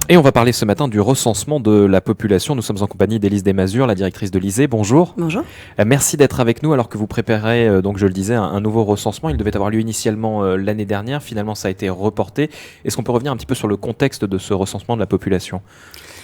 Et on va parler ce matin du recensement de la population. Nous sommes en compagnie d'Élise Desmazures, la directrice de l'ISEE. Bonjour. Bonjour. Merci d'être avec nous alors que vous préparez, donc je le disais, un nouveau recensement. Il devait avoir lieu initialement l'année dernière. Finalement, ça a été reporté. Est-ce qu'on peut revenir un petit peu sur le contexte de ce recensement de la population ?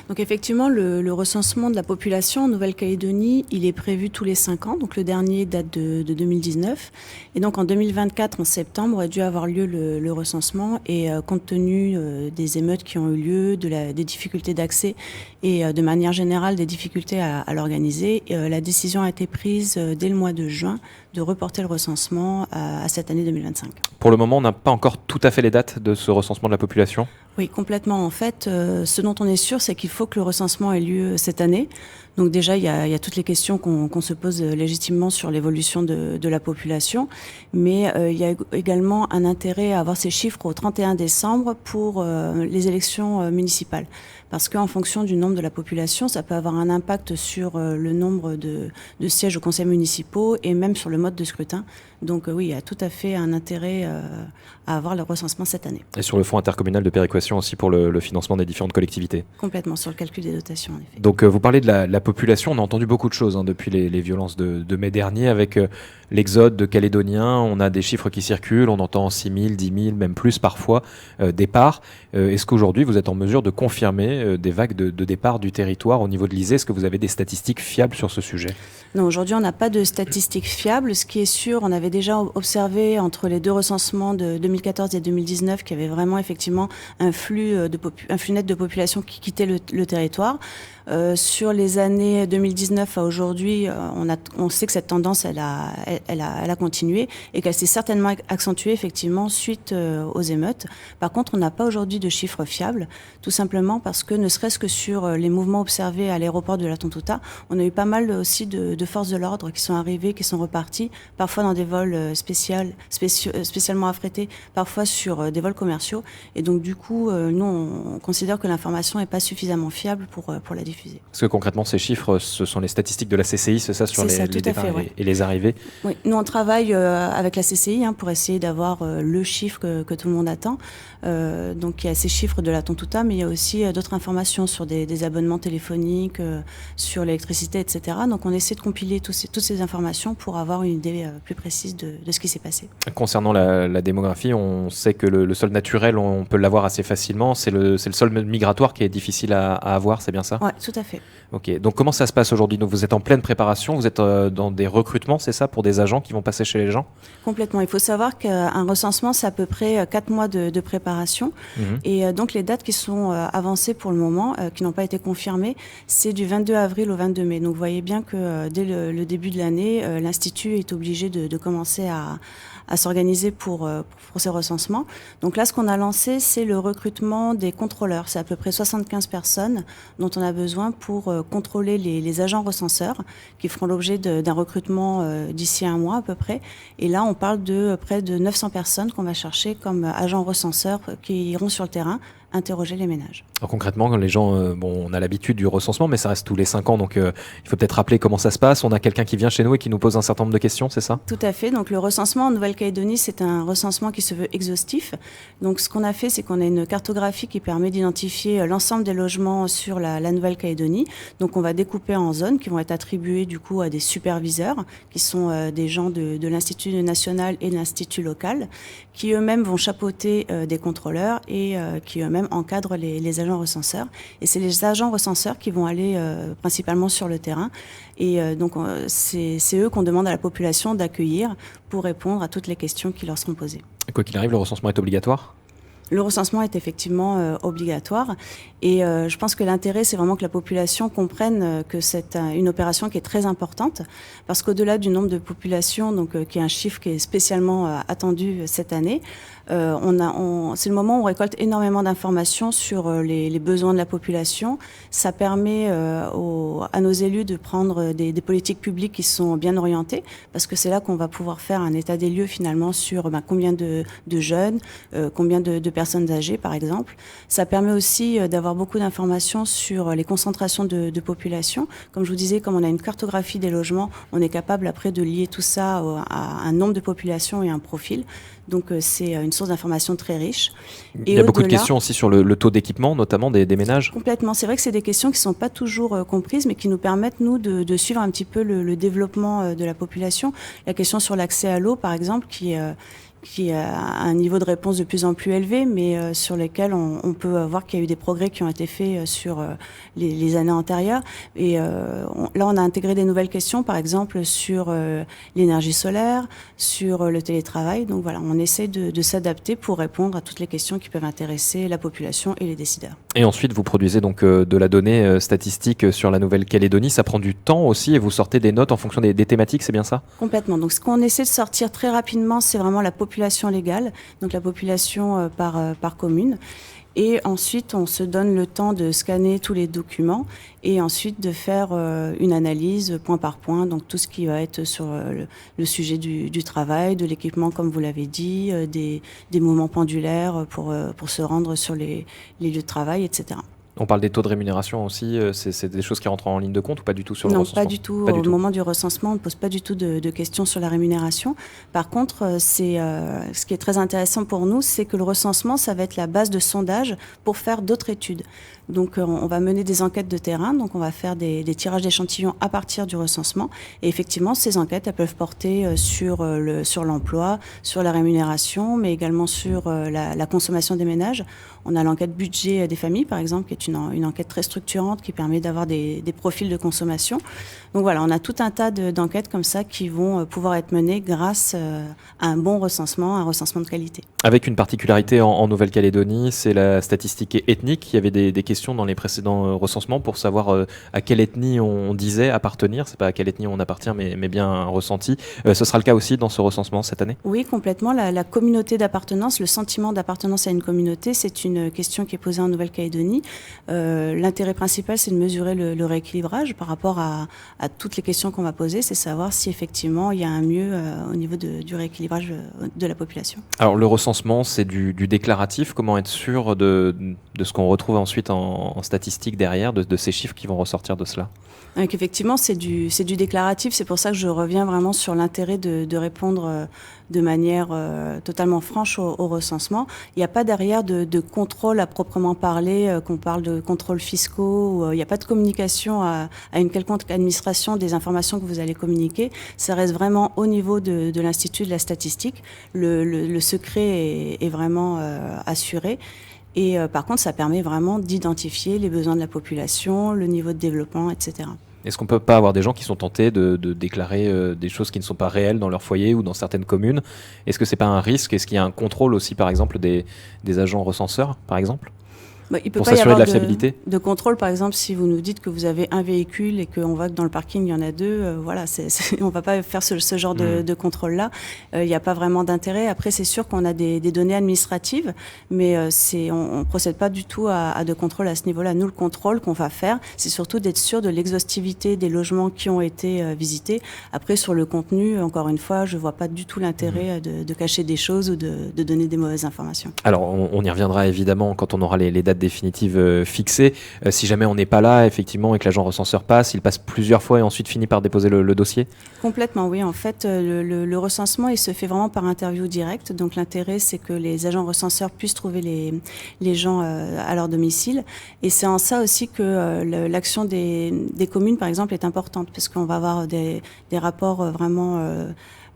Donc effectivement, le recensement de la population en Nouvelle-Calédonie, il est prévu tous les 5 ans. Donc le dernier date de 2019. Et donc en 2024, en septembre, aurait dû avoir lieu le recensement. Et compte tenu des émeutes qui ont eu lieu, des difficultés d'accès et de manière générale des difficultés à l'organiser, la décision a été prise dès le mois de juin de reporter le recensement à cette année 2025. Pour le moment, on n'a pas encore tout à fait les dates de ce recensement de la population ? Oui, complètement. En fait, ce dont on est sûr, c'est qu'il faut que le recensement ait lieu cette année. Donc déjà, il y a toutes les questions qu'on se pose légitimement sur l'évolution de la population. Mais il y a également un intérêt à avoir ces chiffres au 31 décembre pour les élections municipales. Parce qu'en fonction du nombre de la population, ça peut avoir un impact sur le nombre de sièges aux conseils municipaux et même sur le mode de scrutin. Donc oui, il y a tout à fait un intérêt à avoir le recensement cette année. Et sur le fonds intercommunal de péréquation aussi pour le financement des différentes collectivités ? Complètement, sur le calcul des dotations en effet. Donc vous parlez de la population, on a entendu beaucoup de choses depuis les violences de mai dernier avec l'exode de Calédoniens. On a des chiffres qui circulent, on entend 6 000, 10 000, même plus parfois départs. Est-ce qu'aujourd'hui vous êtes en mesure de confirmer des vagues de départ du territoire au niveau de l'ISEE ? Est-ce que vous avez des statistiques fiables sur ce sujet ? Non, aujourd'hui on n'a pas de statistiques fiables. Ce qui est sûr, on avait déjà observé entre les deux recensements de 2014 et 2019 qu'il y avait vraiment effectivement un flux net de population qui quittait le territoire. Sur les années 2019 à aujourd'hui, on sait que cette tendance elle a continué et qu'elle s'est certainement accentuée effectivement suite aux émeutes. Par contre, on n'a pas aujourd'hui de chiffres fiables, tout simplement parce que ne serait-ce que sur les mouvements observés à l'aéroport de la Tontouta, on a eu pas mal aussi de forces de l'ordre qui sont arrivées, qui sont reparties, parfois dans des vols spécialement affrétés, parfois sur des vols commerciaux. Et donc du coup, nous on considère que l'information n'est pas suffisamment fiable pour la diffuser. Parce que concrètement, ces chiffres, ce sont les statistiques de la CCI, c'est ça, sur les départs et les arrivées ? Oui, nous on travaille avec la CCI pour essayer d'avoir le chiffre que tout le monde attend. Donc il y a ces chiffres de la Tontouta, mais il y a aussi d'autres informations sur des abonnements téléphoniques, sur l'électricité, etc. Donc on essaie de compiler toutes ces informations pour avoir une idée plus précise de ce qui s'est passé. Concernant la démographie, on sait que le sol naturel, on peut l'avoir assez facilement. C'est le sol migratoire qui est difficile à avoir, c'est bien ça ? Oui, tout à fait. Ok, donc comment ça se passe aujourd'hui ? Donc vous êtes en pleine préparation, vous êtes dans des recrutements, c'est ça, pour des agents qui vont passer chez les gens ? Complètement. Il faut savoir qu'un recensement, c'est à peu près 4 mois de préparation. Et donc les dates qui sont avancées pour le moment, qui n'ont pas été confirmées, c'est du 22 avril au 22 mai. Donc vous voyez bien que dès le début de l'année, l'Institut est obligé de commencer à s'organiser pour ces recensements. Donc là, ce qu'on a lancé, c'est le recrutement des contrôleurs. C'est à peu près 75 personnes dont on a besoin pour contrôler les agents recenseurs qui feront l'objet d'un recrutement d'ici 1 mois à peu près. Et là, on parle de près de 900 personnes qu'on va chercher comme agents recenseurs qui iront sur le terrain interroger les ménages. Alors concrètement, quand les gens, on a l'habitude du recensement, mais ça reste tous les 5 ans, donc il faut peut-être rappeler comment ça se passe. On a quelqu'un qui vient chez nous et qui nous pose un certain nombre de questions, c'est ça ? Tout à fait. Donc le recensement en Nouvelle-Calédonie, c'est un recensement qui se veut exhaustif. Donc ce qu'on a fait, c'est qu'on a une cartographie qui permet d'identifier l'ensemble des logements sur la Nouvelle-Calédonie. Donc on va découper en zones qui vont être attribuées du coup à des superviseurs, qui sont des gens de l'Institut national et de l'Institut local, qui eux-mêmes vont chapeauter des contrôleurs et qui eux-mêmes encadrent les agents recenseurs. Et c'est les agents recenseurs qui vont aller principalement sur le terrain. Et donc c'est eux qu'on demande à la population d'accueillir pour répondre à toutes les questions qui leur seront posées. Quoi qu'il arrive, le recensement est obligatoire ? Le recensement est effectivement obligatoire et je pense que l'intérêt, c'est vraiment que la population comprenne que c'est une opération qui est très importante parce qu'au-delà du nombre de populations, donc qui est un chiffre qui est spécialement attendu cette année, c'est le moment où on récolte énormément d'informations sur les besoins de la population. Ça permet à nos élus de prendre des politiques publiques qui sont bien orientées parce que c'est là qu'on va pouvoir faire un état des lieux finalement sur combien de jeunes, combien de personnes âgées par exemple. Ça permet aussi d'avoir beaucoup d'informations sur les concentrations de population. Comme je vous disais, comme on a une cartographie des logements, on est capable après de lier tout ça à un nombre de populations et un profil. Donc c'est une source d'information très riche. Il y a beaucoup de questions aussi sur le taux d'équipement, notamment des ménages. Complètement. C'est vrai que c'est des questions qui ne sont pas toujours comprises, mais qui nous permettent, nous, de suivre un petit peu le développement de la population. La question sur l'accès à l'eau, par exemple, qui a un niveau de réponse de plus en plus élevé, mais sur lesquels on peut voir qu'il y a eu des progrès qui ont été faits sur les années antérieures. Et là, on a intégré des nouvelles questions, par exemple sur l'énergie solaire, sur le télétravail. Donc voilà, on essaie de s'adapter pour répondre à toutes les questions qui peuvent intéresser la population et les décideurs. Et ensuite, vous produisez donc de la donnée statistique sur la Nouvelle-Calédonie. Ça prend du temps aussi et vous sortez des notes en fonction des thématiques, c'est bien ça? Complètement. Donc ce qu'on essaie de sortir très rapidement, c'est vraiment la population légale, donc la population par commune. Et ensuite, on se donne le temps de scanner tous les documents et ensuite de faire une analyse point par point, donc tout ce qui va être sur le sujet du travail, de l'équipement, comme vous l'avez dit, des moments pendulaires pour se rendre sur les lieux de travail, etc. On parle des taux de rémunération aussi, c'est des choses qui rentrent en ligne de compte ou pas du tout sur le recensement? Non, pas du tout. Au moment du recensement, on ne pose pas du tout de questions sur la rémunération. Par contre, ce qui est très intéressant pour nous, c'est que le recensement, ça va être la base de sondage pour faire d'autres études. Donc, on va mener des enquêtes de terrain, donc on va faire des tirages d'échantillons à partir du recensement. Et effectivement, ces enquêtes, elles peuvent porter sur l'emploi, sur la rémunération, mais également sur la consommation des ménages. On a l'enquête budget des familles, par exemple, qui est une enquête très structurante qui permet d'avoir des profils de consommation. Donc voilà, on a tout un tas d'enquêtes comme ça qui vont pouvoir être menées grâce à un bon recensement, un recensement de qualité. Avec une particularité en Nouvelle-Calédonie, c'est la statistique ethnique. Il y avait des questions dans les précédents recensements pour savoir à quelle ethnie on disait appartenir. C'est pas à quelle ethnie on appartient, mais bien un ressenti. Ce sera le cas aussi dans ce recensement cette année? Oui, complètement. La communauté d'appartenance, le sentiment d'appartenance à une communauté, c'est une question qui est posée en Nouvelle-Calédonie. L'intérêt principal, c'est de mesurer le rééquilibrage par rapport à toutes les questions qu'on va poser, c'est savoir si effectivement il y a un mieux au niveau du rééquilibrage de la population. Alors le recensement, c'est du déclaratif. Comment être sûr de ce qu'on retrouve ensuite en statistique derrière, de ces chiffres qui vont ressortir de cela? Donc effectivement, c'est du déclaratif. C'est pour ça que je reviens vraiment sur l'intérêt de répondre de manière totalement franche au recensement. Il n'y a pas derrière de contrôle à proprement parler, qu'on parle de contrôles fiscaux. Il n'y a pas de communication à une quelconque administration des informations que vous allez communiquer. Ça reste vraiment au niveau de l'Institut de la statistique. Le secret est vraiment assuré. Et par contre, ça permet vraiment d'identifier les besoins de la population, le niveau de développement, etc. Est-ce qu'on ne peut pas avoir des gens qui sont tentés de déclarer des choses qui ne sont pas réelles dans leur foyer ou dans certaines communes? Est-ce que ce n'est pas un risque? Est-ce qu'il y a un contrôle aussi, par exemple, des agents recenseurs, par exemple? Il peut pour pas y s'assurer avoir de la fiabilité de contrôle, par exemple, si vous nous dites que vous avez un véhicule et qu'on voit que dans le parking, il y en a deux, voilà, on ne va pas faire ce genre de contrôle-là. Il n'y a pas vraiment d'intérêt. Après, c'est sûr qu'on a des données administratives, mais on ne procède pas du tout à de contrôle à ce niveau-là. Nous, le contrôle qu'on va faire, c'est surtout d'être sûr de l'exhaustivité des logements qui ont été visités. Après, sur le contenu, encore une fois, je ne vois pas du tout l'intérêt de cacher des choses ou de donner des mauvaises informations. Alors, on y reviendra évidemment quand on aura les dates définitive fixée. Si jamais on n'est pas là, effectivement, et que l'agent recenseur passe, il passe plusieurs fois et ensuite finit par déposer le dossier? Complètement, oui. En fait, le recensement, il se fait vraiment par interview directe. Donc, l'intérêt, c'est que les agents recenseurs puissent trouver les gens à leur domicile. Et c'est en ça aussi que l'action des communes, par exemple, est importante, parce qu'on va avoir des rapports vraiment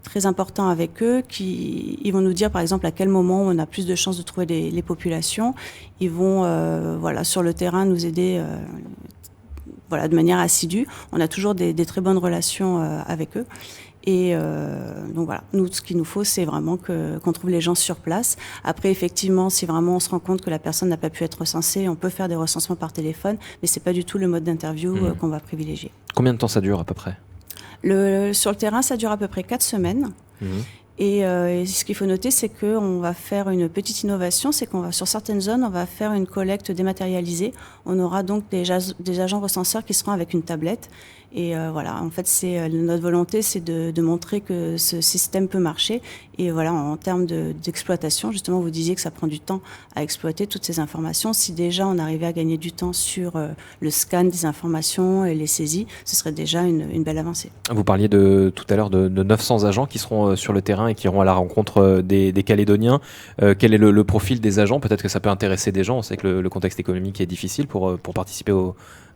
très importants avec eux, ils vont nous dire par exemple à quel moment on a plus de chances de trouver les populations. Ils vont sur le terrain nous aider de manière assidue. On a toujours des très bonnes relations avec eux. Et donc voilà, nous, ce qu'il nous faut, c'est vraiment qu'on trouve les gens sur place. Après, effectivement, si vraiment on se rend compte que la personne n'a pas pu être recensée, on peut faire des recensements par téléphone, mais c'est pas du tout le mode d'interview qu'on va privilégier. Combien de temps ça dure à peu près? Sur le terrain, ça dure à peu près 4 semaines. Et ce qu'il faut noter, c'est qu'on va faire une petite innovation, c'est sur certaines zones, on va faire une collecte dématérialisée. On aura donc des agents recenseurs qui seront avec une tablette. Et voilà, en fait, notre volonté, c'est de montrer que ce système peut marcher. Et voilà, en termes d'exploitation, justement, vous disiez que ça prend du temps à exploiter toutes ces informations. Si déjà on arrivait à gagner du temps sur le scan des informations et les saisies, ce serait déjà une belle avancée. Vous parliez tout à l'heure de 900 agents qui seront sur le terrain terrain et qui iront à la rencontre des Calédoniens. Quel est le profil des agents? Peut-être que ça peut intéresser des gens. On sait que le contexte économique est difficile pour participer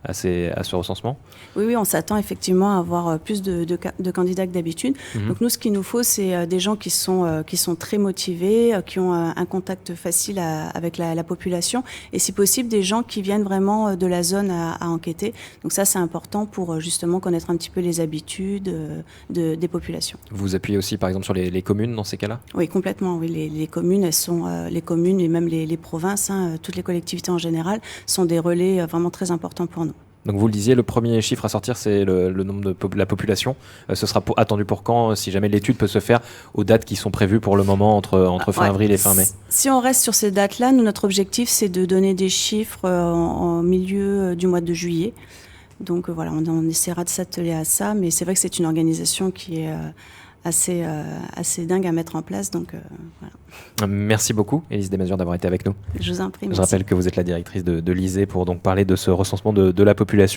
à ce recensement. Oui, on s'attend effectivement à avoir plus de candidats que d'habitude. Donc nous, ce qu'il nous faut, c'est des gens qui sont très motivés, qui ont un contact facile avec la population, et si possible des gens qui viennent vraiment de la zone à enquêter. Donc ça, c'est important pour justement connaître un petit peu les habitudes des populations. Vous appuyez aussi par exemple sur les communes dans ces cas-là? Oui, complètement. Oui, les communes, elles sont les communes et même les provinces, toutes les collectivités en général, sont des relais vraiment très importants pour nous. Donc vous le disiez, le premier chiffre à sortir, c'est le nombre de la population. Ce sera attendu pour quand, si jamais l'étude peut se faire aux dates qui sont prévues pour le moment entre fin avril et fin mai? Si on reste sur ces dates-là, notre objectif, c'est de donner des chiffres en milieu du mois de juillet. Donc voilà, on essaiera de s'atteler à ça, mais c'est vrai que c'est une organisation qui est assez dingue à mettre en place. Donc voilà. Merci beaucoup, Élise Desmazures, d'avoir été avec nous. Je vous en prie. Je rappelle que vous êtes la directrice de l'ISEE pour donc parler de ce recensement de la population.